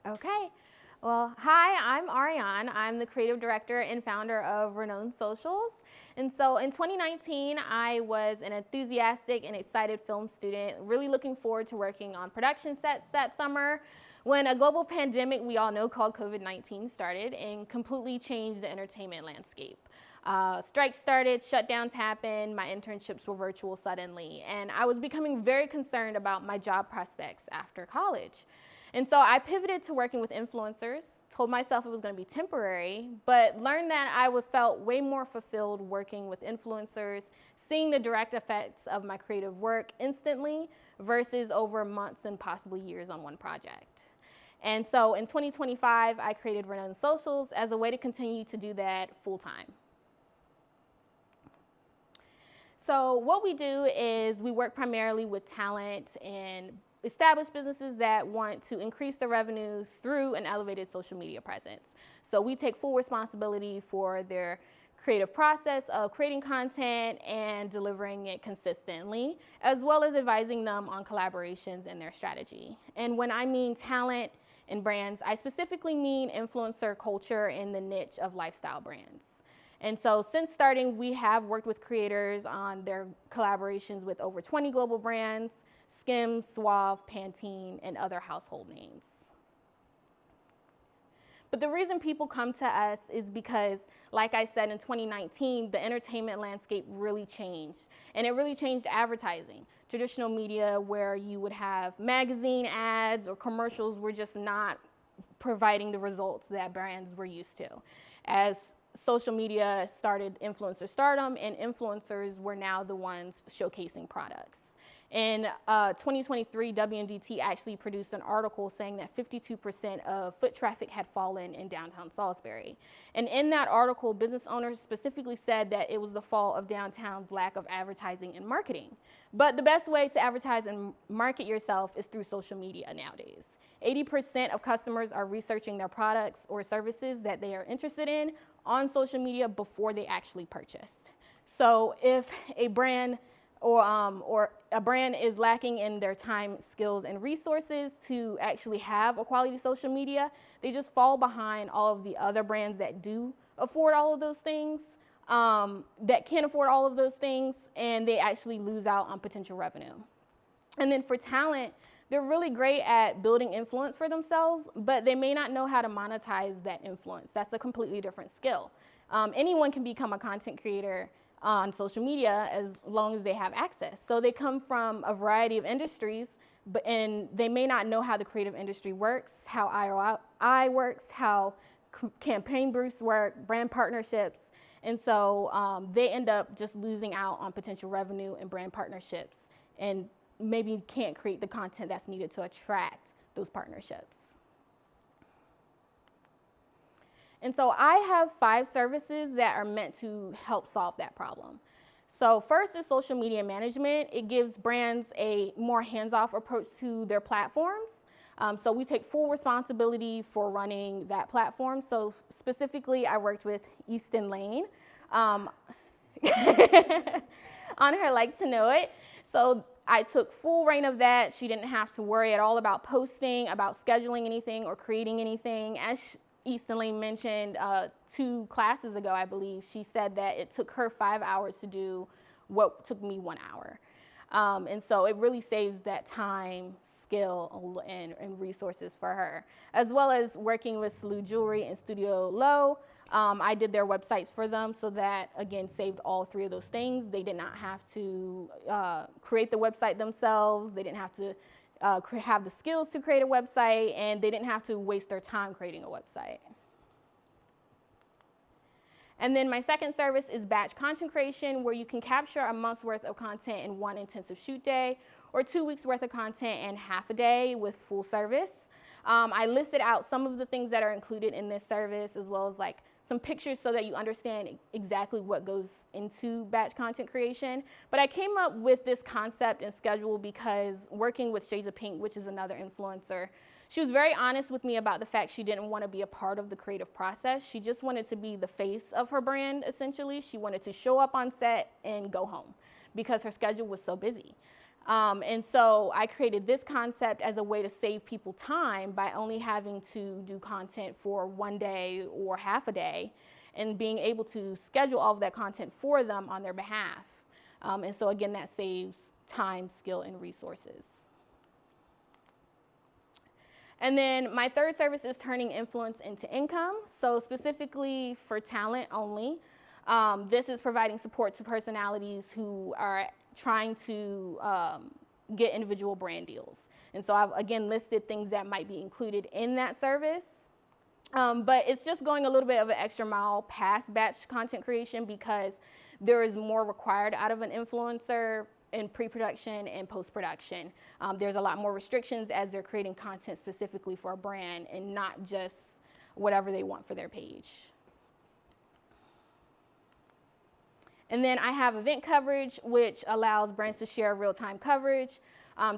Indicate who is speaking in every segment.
Speaker 1: Okay. Well, hi, I'm Ariane. I'm the creative director and founder of Reknow Socials. And so in 2019, I was an enthusiastic and excited film student, really looking forward to working on production sets that summer when a global pandemic we all know called COVID-19 started and completely changed the entertainment landscape. Strikes started, shutdowns happened, my internships were virtual suddenly, and I was becoming very concerned about my job prospects after college. And so I pivoted to working with influencers, told myself it was going to be temporary, but learned that I would felt way more fulfilled working with influencers, seeing the direct effects of my creative work instantly versus over months and possibly years on one project. And so in 2025, I created Reknow Socials as a way to continue to do that full time. So what we do is we work primarily with talent and established businesses that want to increase their revenue through an elevated social media presence. So we take full responsibility for their creative process of creating content and delivering it consistently, as well as advising them on collaborations and their strategy. And when I mean talent and brands, I specifically mean influencer culture in the niche of lifestyle brands. And so since starting, we have worked with creators on their collaborations with over 20 global brands, Skims, Suave, Pantene, and other household names. But the reason people come to us is because, like I said, in 2019, the entertainment landscape really changed. And it really changed advertising. Traditional media where you would have magazine ads or commercials were just not providing the results that brands were used to. As social media started influencer stardom, and influencers were now the ones showcasing products. In 2023, WNDT actually produced an article saying that 52% of foot traffic had fallen in downtown Salisbury. And in that article, business owners specifically said that it was the fault of downtown's lack of advertising and marketing. But the best way to advertise and market yourself is through social media nowadays. 80% of customers are researching their products or services that they are interested in on social media before they actually purchased. So if a brand or a brand is lacking in their time, skills, and resources to actually have a quality social media, they just fall behind all of the other brands that do afford all of those things, that can afford all of those things, and they actually lose out on potential revenue. And then for talent, they're really great at building influence for themselves, but they may not know how to monetize that influence. That's a completely different skill. Anyone can become a content creator on social media as long as they have access. So they come from a variety of industries, and they may not know how the creative industry works, how ROI works, how campaign briefs work, brand partnerships, and so they end up just losing out on potential revenue and brand partnerships, and maybe can't create the content that's needed to attract those partnerships. And so I have 5 services that are meant to help solve that problem. So first is social media management. It gives brands a more hands-off approach to their platforms. So we take full responsibility for running that platform. So specifically, I worked with Easton Lane on her Like to Know It. So I took full reign of that. She didn't have to worry at all about posting, about scheduling anything, or creating anything. As Easton Lane mentioned 2 classes ago, I believe, she said that it took her 5 hours to do what took me 1 hour. And so it really saves that time, skill, and resources for her. As well as working with Salute Jewelry and Studio Low, I did their websites for them, so that, again, saved all 3 of those things. They did not have to create the website themselves. They didn't have to have the skills to create a website, and they didn't have to waste their time creating a website. And then my second service is batch content creation, where you can capture a month's worth of content in 1 intensive shoot day, or 2 weeks worth of content in half a day with full service. I listed out some of the things that are included in this service, as well as like some pictures so that you understand exactly what goes into batch content creation. But I came up with this concept and schedule because working with Shades of Pink, which is another influencer, she was very honest with me about the fact she didn't want to be a part of the creative process. She just wanted to be the face of her brand, essentially. She wanted to show up on set and go home because her schedule was so busy. And so I created this concept as a way to save people time by only having to do content for one day or half a day and being able to schedule all of that content for them on their behalf. And so again, that saves time, skill, and resources. And then my third service is turning influence into income. So specifically for talent only, this is providing support to personalities who are trying to get individual brand deals. And so I've again listed things that might be included in that service. But it's just going a little bit of an extra mile past batch content creation because there is more required out of an influencer in pre-production and post-production. There's a lot more restrictions as they're creating content specifically for a brand and not just whatever they want for their page. And then I have event coverage, which allows brands to share real-time coverage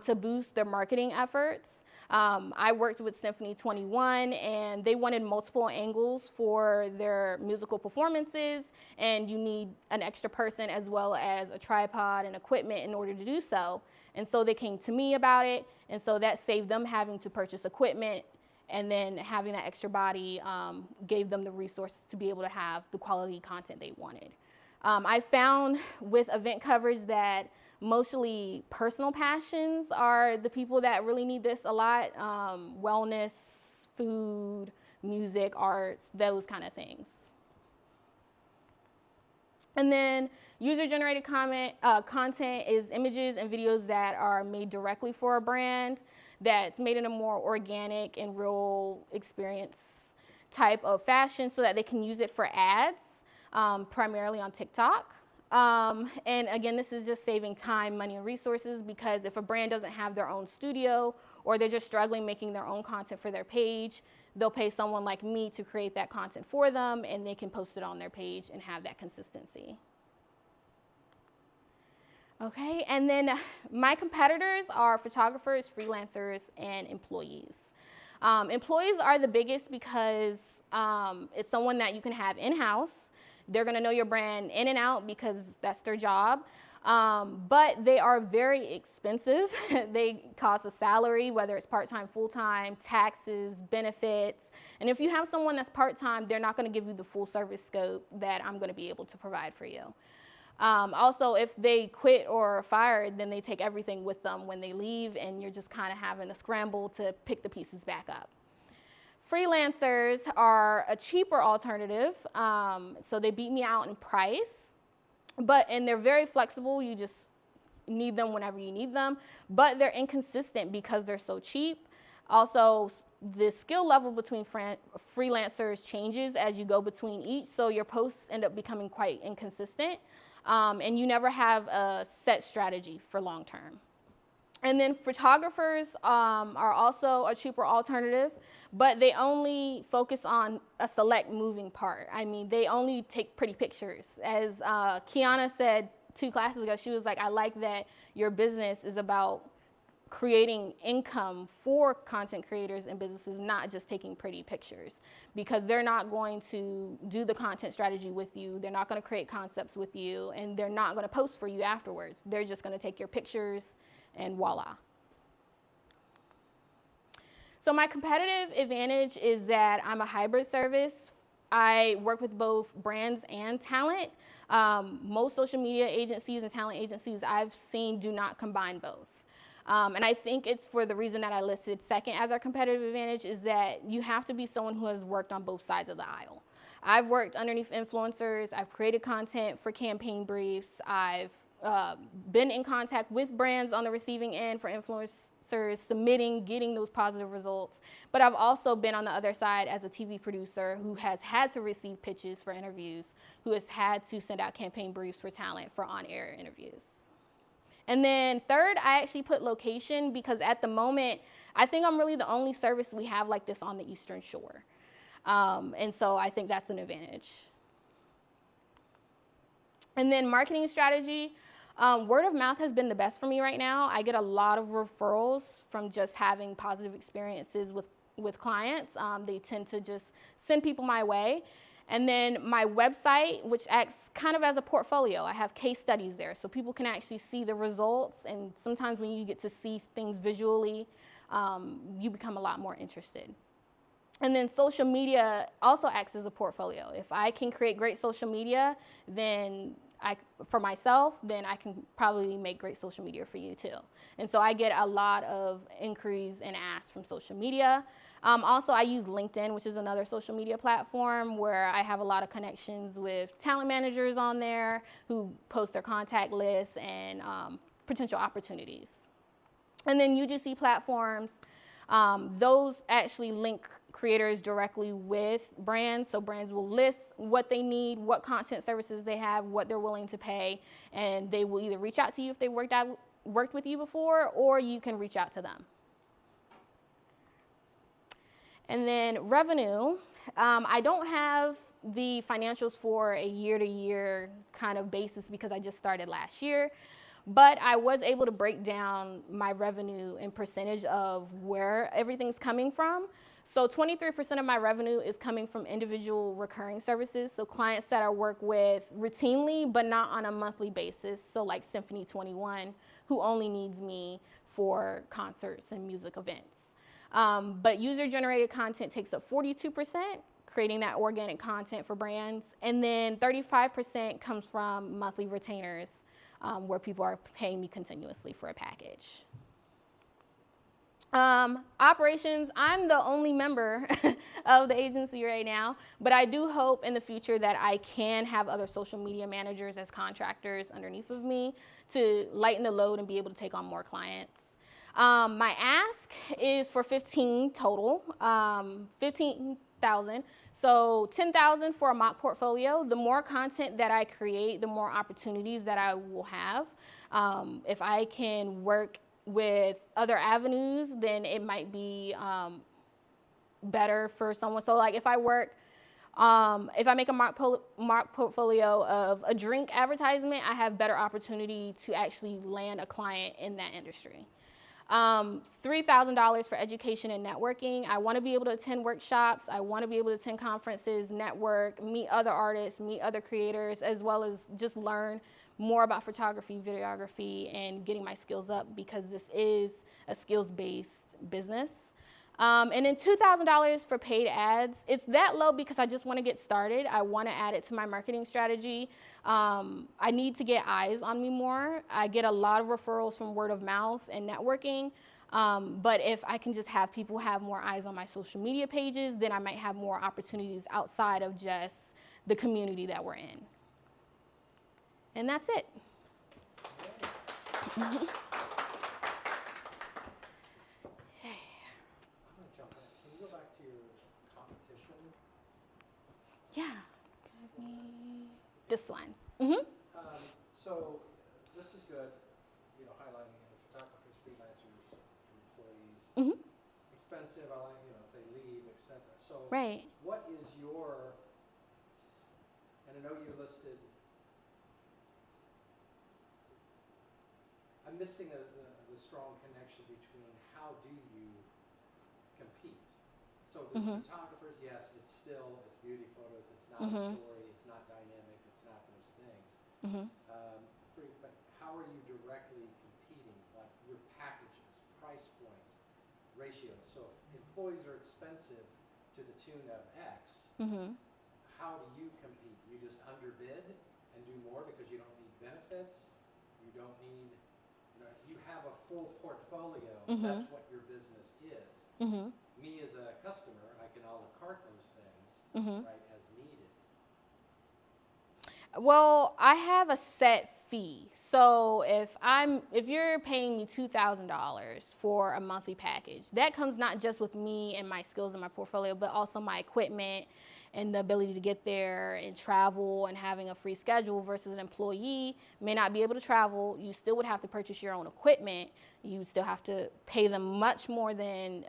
Speaker 1: to boost their marketing efforts. I worked with Symphony 21, and they wanted multiple angles for their musical performances, and you need an extra person as well as a tripod and equipment in order to do so. And so they came to me about it, and so that saved them having to purchase equipment, and then having that extra body gave them the resources to be able to have the quality content they wanted. I found with event coverage that mostly personal passions are the people that really need this a lot. Wellness, food, music, arts, those kind of things. And then user-generated content is images and videos that are made directly for a brand, that's made in a more organic and real experience type of fashion so that they can use it for ads, primarily on TikTok. And again, this is just saving time, money, and resources because if a brand doesn't have their own studio or they're just struggling making their own content for their page, they'll pay someone like me to create that content for them and they can post it on their page and have that consistency. Okay, and then my competitors are photographers, freelancers, and employees. Employees are the biggest because it's someone that you can have in-house. They're gonna know your brand in and out because that's their job. But they are very expensive. They cost a salary, whether it's part-time, full-time, taxes, benefits. And if you have someone that's part-time, they're not gonna give you the full service scope that I'm gonna be able to provide for you. Also, if they quit or are fired, then they take everything with them when they leave, and you're just kind of having to scramble to pick the pieces back up. Freelancers are a cheaper alternative, so they beat me out in price, and they're very flexible. You just need them whenever you need them, but they're inconsistent because they're so cheap. Also, the skill level between freelancers changes as you go between each, so your posts end up becoming quite inconsistent, and you never have a set strategy for long term. And then photographers are also a cheaper alternative, but they only focus on a select moving part. I mean, they only take pretty pictures. As Kiana said 2 classes ago, she was like, I like that your business is about creating income for content creators and businesses, not just taking pretty pictures, because they're not going to do the content strategy with you. They're not going to create concepts with you, and they're not going to post for you afterwards. They're just going to take your pictures and voila. So my competitive advantage is that I'm a hybrid service. I work with both brands and talent. Most social media agencies and talent agencies I've seen do not combine both. And I think it's for the reason that I listed second as our competitive advantage is that you have to be someone who has worked on both sides of the aisle. I've worked underneath influencers. I've created content for campaign briefs. I've been in contact with brands on the receiving end for influencers, submitting, getting those positive results. But I've also been on the other side as a TV producer who has had to receive pitches for interviews, who has had to send out campaign briefs for talent for on-air interviews. And then third, I actually put location because at the moment, I think I'm really the only service we have like this on the Eastern Shore. And so I think that's an advantage. And then marketing strategy. Word of mouth has been the best for me right now. I get a lot of referrals from just having positive experiences with clients. They tend to just send people my way. And then my website, which acts kind of as a portfolio. I have case studies there so people can actually see the results. And sometimes when you get to see things visually, you become a lot more interested. And then social media also acts as a portfolio. If I can create great social media, then for myself, then I can probably make great social media for you too. And so I get a lot of inquiries and asks from social media. Also, I use LinkedIn, which is another social media platform where I have a lot of connections with talent managers on there who post their contact lists and potential opportunities. And then UGC platforms, those actually link creators directly with brands. So brands will list what they need, what content services they have, what they're willing to pay, and they will either reach out to you if they worked with you before, or you can reach out to them. And then revenue, I don't have the financials for a year-to-year kind of basis because I just started last year. But I was able to break down my revenue in percentage of where everything's coming from. So 23% of my revenue is coming from individual recurring services. So clients that I work with routinely, but not on a monthly basis. So like Symphony 21, who only needs me for concerts and music events. But user-generated content takes up 42%, creating that organic content for brands. And then 35% comes from monthly retainers, where people are paying me continuously for a package. Operations, I'm the only member of the agency right now, but I do hope in the future that I can have other social media managers as contractors underneath of me to lighten the load and be able to take on more clients. My ask is for 15 total, 15,000. So 10,000 for a mock portfolio. The more content that I create, the more opportunities that I will have. If I can work with other avenues, then it might be better for someone. So like if I make a mock portfolio of a drink advertisement, I have better opportunity to actually land a client in that industry. $3,000 for education and networking. I want to be able to attend workshops. I want to be able to attend conferences, network, meet other artists, meet other creators, as well as just learn more about photography, videography, and getting my skills up because this is a skills-based business. And then $2,000 for paid ads. It's that low because I just want to get started. I want to add it to my marketing strategy. I need to get eyes on me more. I get a lot of referrals from word of mouth and networking. But if I can just have people have more eyes on my social media pages, then I might have more opportunities outside of just the community that we're in. And that's it. Yeah. This one. Mm-hmm.
Speaker 2: So this is good, highlighting photographers, freelancers, employees.
Speaker 1: Mm-hmm.
Speaker 2: Expensive, I like, if they leave, etc. So
Speaker 1: right.
Speaker 2: What is your, and I know you listed, I'm missing the strong connection between how do you compete. So there's photographers, yes, it's beauty photos, it's not a story, it's not dynamic, it's not those things. But how are you directly competing, like your packages, price point, ratios? So if employees are expensive to the tune of X, how do you compete? You just underbid and do more because you don't need benefits, you don't need, you have a full portfolio, that's what your business is. Me as a customer, I can a la carte those things, right, as needed.
Speaker 1: Well, I have a set fee. So if you're paying me $2,000 for a monthly package, that comes not just with me and my skills and my portfolio, but also my equipment and the ability to get there and travel and having a free schedule versus an employee may not be able to travel. You still would have to purchase your own equipment. You still have to pay them much more than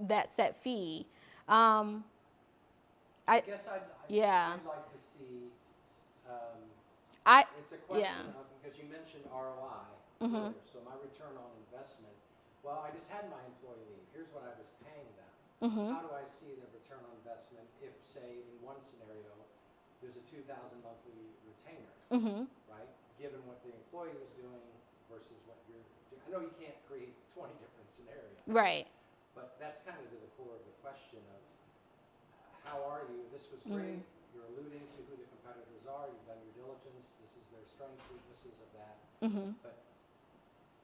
Speaker 1: that set fee.
Speaker 2: I guess I'd like to see, it's a question because you mentioned ROI earlier, so my return on investment, well, I just had my employee leave. Here's what I was paying them.
Speaker 1: Mm-hmm.
Speaker 2: How do I see the return on investment if, say, in one scenario, there's a 2,000 monthly retainer,
Speaker 1: Mm-hmm.
Speaker 2: right? Given what the employee was doing versus what you're doing. I know you can't create 20 different scenarios,
Speaker 1: Right.
Speaker 2: but that's kind of to the core of the question of how are you? This was great.
Speaker 1: Mm.
Speaker 2: You're alluding to who the competitors are. You've done your diligence. This is their strengths, weaknesses of that.
Speaker 1: Mm-hmm.
Speaker 2: But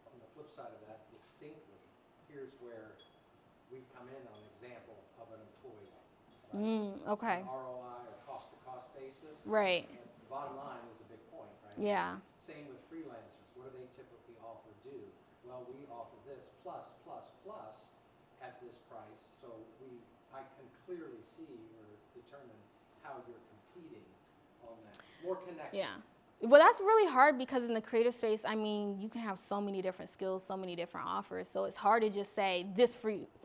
Speaker 2: on the flip side of that, distinctly, here's where we come in on an example of an employee, right?
Speaker 1: Okay.
Speaker 2: An ROI or cost-to-cost basis.
Speaker 1: Right.
Speaker 2: And the bottom line is a big point, right?
Speaker 1: Yeah.
Speaker 2: Same with freelancers. What do they typically offer do? Well, we offer this plus, plus, plus at this price. So I can clearly see or determine how you're competing on that. More connected.
Speaker 1: Yeah. Well, that's really hard because in the creative space, I mean, you can have so many different skills, so many different offers. So it's hard to just say this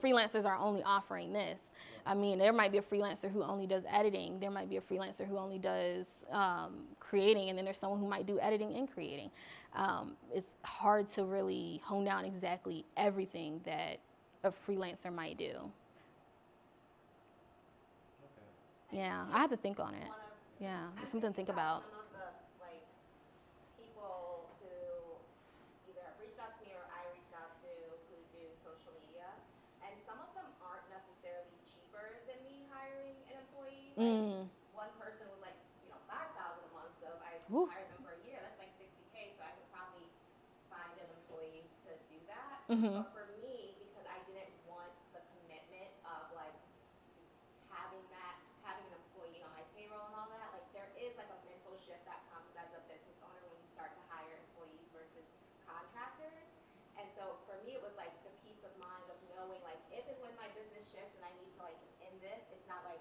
Speaker 1: freelancers are only offering this.
Speaker 2: Right.
Speaker 1: I mean, there might be a freelancer who only does editing. There might be a freelancer who only does creating, and then there's someone who might do editing and creating. It's hard to really hone down exactly everything that a freelancer might do.
Speaker 2: Okay.
Speaker 1: Yeah, I have to think on it. Yeah, it's something to think about.
Speaker 3: Some of the like people who either have reached out to me or I reached out to who do social media, and some of them aren't necessarily cheaper than me hiring an employee. Like one person was like, 5,000 a month, so if I
Speaker 1: Woo.
Speaker 3: hired them for a year, that's like 60K. So I could probably find an employee to do that.
Speaker 1: Mm-hmm.
Speaker 3: But for me, because I didn't want the commitment of like having an employee on my payroll and all that, like there is like a mental shift that comes as a business owner when you start to hire employees versus contractors. And so for me, it was like the peace of mind of knowing like if and when my business shifts and I need to like end this, it's not like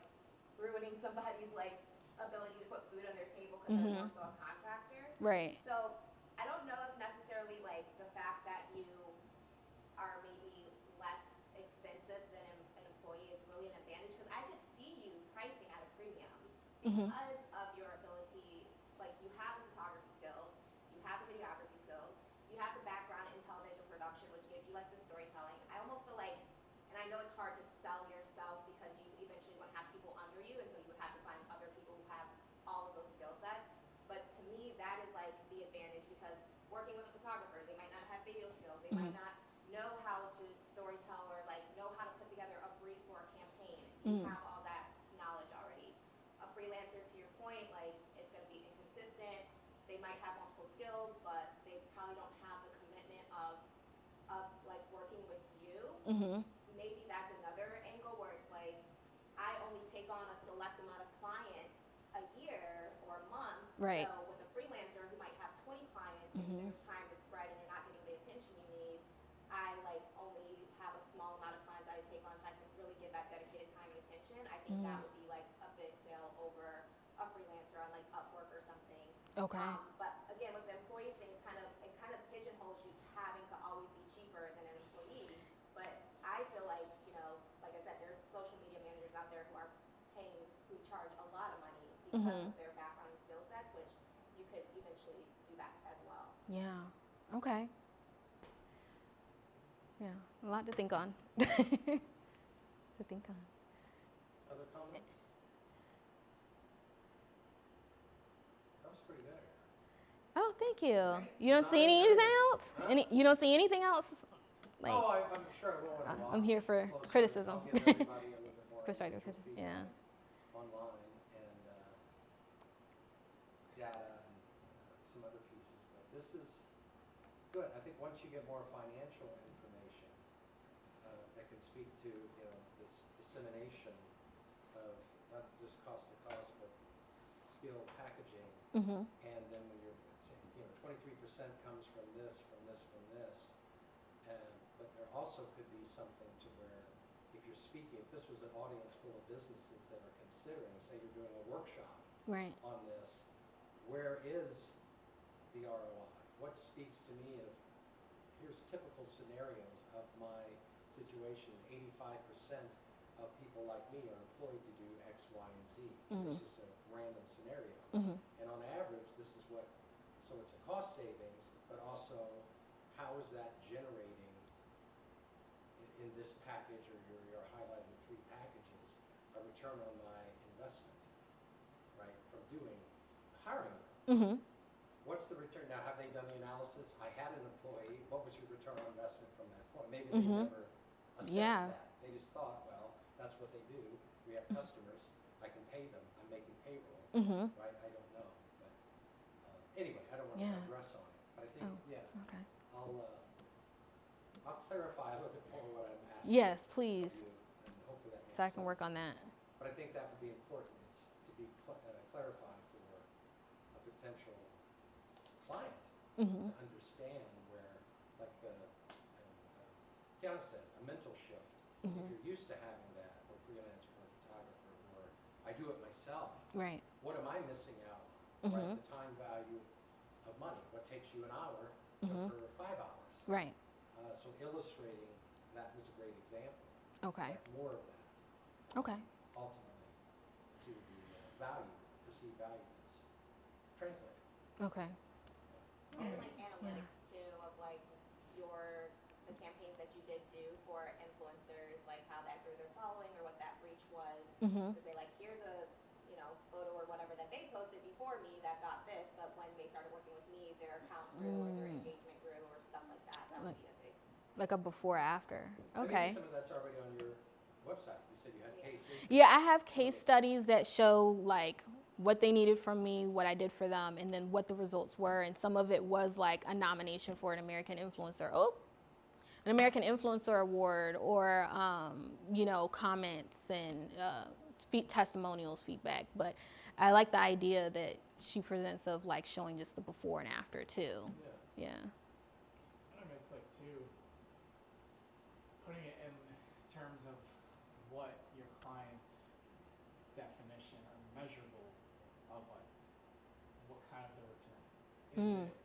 Speaker 3: ruining somebody's like ability to put food on their table because they're more so a contractor.
Speaker 1: Right.
Speaker 3: So I don't know if necessarily like the fact that you are maybe less expensive than an employee is really an advantage, because I could see you pricing at a premium because of your ability. Like you have the photography skills, you have the videography skills, you have the background in television production, which gives you like the storytelling. I almost feel like, and I know it's hard to sell yourself because you eventually want to have people under you, and so you would have to find other people who have all of those skill sets. But to me, that is like the advantage, because working with a photographer, they might not have video skills, they might not know how to storytell or like know how to put together a brief for a campaign. You have all that knowledge already. A freelancer, to your point, like it's going to be inconsistent. They might have multiple skills, but they probably don't have the commitment of like working with you. Maybe that's another angle where it's like I only take on a select amount of clients a year or a month.
Speaker 1: Right.
Speaker 3: So with a freelancer who might have 20 clients and their time is spread and you're not getting the attention you need, I like only have a small amount of clients I take on, so I can really give that dedicated time and attention. I think that would be like a big sale over a freelancer on like Upwork or something.
Speaker 1: Okay.
Speaker 3: But again, with the employees thing, it kind of pigeonholes you to having to always be cheaper than an employee. But I feel like, like I said, there's social media managers out there who charge a lot of money because of their background and skill sets, which you could eventually do that as well.
Speaker 1: Yeah. Okay. Yeah. A lot to think on.
Speaker 2: Other comments? That was pretty good, Aaron.
Speaker 1: Oh, thank you.
Speaker 2: Right.
Speaker 1: You don't see
Speaker 2: Design
Speaker 1: anything
Speaker 2: area.
Speaker 1: else?
Speaker 2: Huh?
Speaker 1: You don't see anything else? Like,
Speaker 2: I'm sure I won't want to
Speaker 1: I'm here for
Speaker 2: closer.
Speaker 1: criticism.
Speaker 2: I'll give everybody a little bit more
Speaker 1: Constructive
Speaker 2: individual
Speaker 1: criticism.
Speaker 2: feedback
Speaker 1: Yeah.
Speaker 2: online and data and some other pieces. But this is good. I think once you get more financial information that can speak to this dissemination of not just cost to cost, but skill packaging. And then when you're saying 23% comes from this, from this, from this. But there also could be something to where if you're speaking, if this was an audience full of businesses that are considering, say you're doing a workshop
Speaker 1: Right.
Speaker 2: on this, where is the ROI? What speaks to me of, here's typical scenarios of my situation. 85% of people like me are employed to do X, Y, and Z. This is a random scenario. And on average, this is what, so it's a cost savings, but also how is that generating in this package, or you're highlighting 3 return on my investment, right, from hiring you?
Speaker 1: Mm-hmm.
Speaker 2: What's the return? Now, have they done the analysis? I had an employee. What was your return on investment from that point? Maybe they never assessed
Speaker 1: Yeah.
Speaker 2: that. They just thought, well, that's what they do. We have customers. I can pay them. I'm making payroll, right? I don't know. But anyway, I don't want to
Speaker 1: Yeah.
Speaker 2: digress on it. But I think,
Speaker 1: Okay.
Speaker 2: I'll clarify a little bit more what I'm asking.
Speaker 1: Yes, please.
Speaker 2: You, and hopefully that makes
Speaker 1: So I can
Speaker 2: sense.
Speaker 1: work on that.
Speaker 2: But I think that would be important. It's to be clarified for a potential client to understand where, like Kiana said, a mental shift. If you're used to having that, or freelancer or photographer, or I do it myself,
Speaker 1: Right.
Speaker 2: what am I missing out on? Right, the time value of money. What takes you an hour took her 5 hours.
Speaker 1: Right.
Speaker 2: So illustrating that was a great example.
Speaker 1: Okay.
Speaker 2: But more of that.
Speaker 1: Okay.
Speaker 2: Ultimately, to the perceived value that's translated.
Speaker 1: Okay.
Speaker 3: And like analytics too of like the campaigns that you did do for influencers, like how that grew their following or what that reach was. To say like, here's a photo or whatever that they posted before me that got this, but when they started working with me, their account grew or their engagement grew or stuff like that. That would be a big.
Speaker 1: Like a before after.
Speaker 2: And
Speaker 1: Okay.
Speaker 2: maybe some of that's already on your website. You said you had cases.
Speaker 1: Yeah, I have case studies that show like what they needed from me, what I did for them, and then what the results were. And some of it was like a nomination for an American Influencer Award, or comments and testimonials, feedback. But I like the idea that she presents of like showing just the before and after too. Yeah.
Speaker 4: I think it's like too, putting it in terms of what your client's definition or measurable of like what kind of the return is. Is it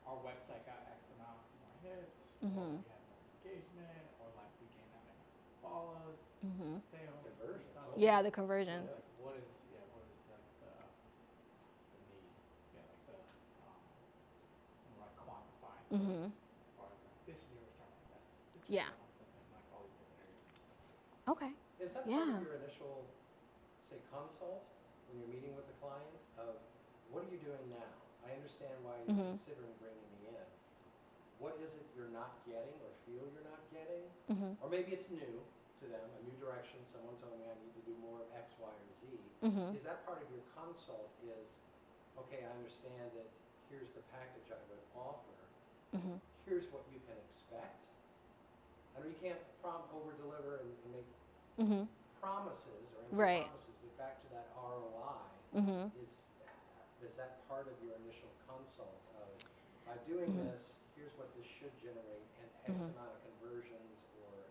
Speaker 4: our website got X amount more hits, or we had more engagement, or like we gained that many follows, sales,
Speaker 2: Conversions.
Speaker 4: stuff.
Speaker 1: Yeah, the conversions.
Speaker 4: So like what is like the need? Yeah, like the like quantifying things as far as like this is your return on investment. This is your
Speaker 1: Yeah.
Speaker 4: return on investment, like all these different areas and stuff.
Speaker 1: Okay.
Speaker 2: Is that part of your initial, say, consult when you're meeting with a client of what are you doing now? I understand why you're considering bringing me in. What is it you're not getting or feel you're not getting? Or maybe it's new to them, a new direction. Someone told me I need to do more of X, Y, or Z. Is that part of your consult is, okay, I understand that here's the package I would offer. Here's what you can expect. I know you can't over-deliver and make promises or any
Speaker 1: Right.
Speaker 2: promises, but back to that ROI, is that part of your initial consult of, by doing this, here's what this should generate, and X amount of conversions or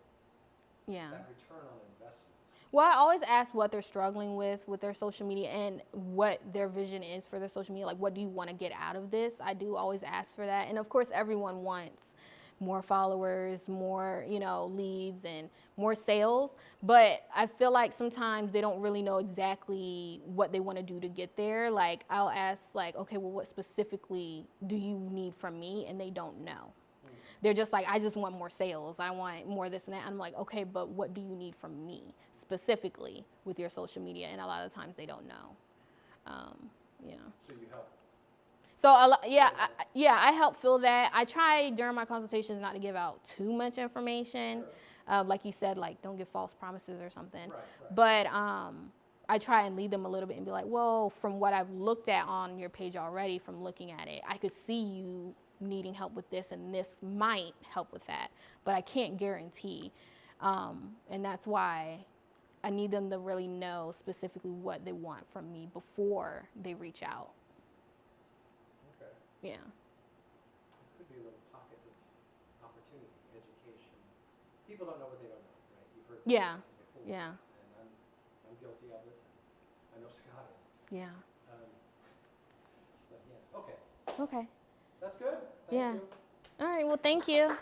Speaker 2: that return on investment?
Speaker 1: Well, I always ask what they're struggling with their social media and what their vision is for their social media. Like, what do you want to get out of this? I do always ask for that. And of course, everyone wants more followers, more, leads and more sales. But I feel like sometimes they don't really know exactly what they want to do to get there. Like, I'll ask like, okay, well, what specifically do you need from me? And they don't know. They're just like, I just want more sales. I want more this and that. I'm like, okay, but what do you need from me specifically with your social media? And a lot of times they don't know.
Speaker 2: So you help.
Speaker 1: So I help fill that. I try during my consultations not to give out too much information.
Speaker 2: Sure.
Speaker 1: Like you said, like don't give false promises or something.
Speaker 2: Right.
Speaker 1: But I try and lead them a little bit and be like, well, from what I've looked at on your page already, from looking at it, I could see you needing help with this, and this might help with that, but I can't guarantee. And that's why I need them to really know specifically what they want from me before they reach out.
Speaker 2: Okay.
Speaker 1: Yeah.
Speaker 2: It could be a little pocket of opportunity, education. People don't know what they don't know, right? You've heard
Speaker 1: Yeah.
Speaker 2: that before.
Speaker 1: Yeah.
Speaker 2: And I'm guilty of it. I know Scott is.
Speaker 1: Yeah.
Speaker 2: But yeah, okay.
Speaker 1: Okay.
Speaker 2: That's good. Thank
Speaker 1: Yeah.
Speaker 2: you.
Speaker 1: All right. Well, thank you.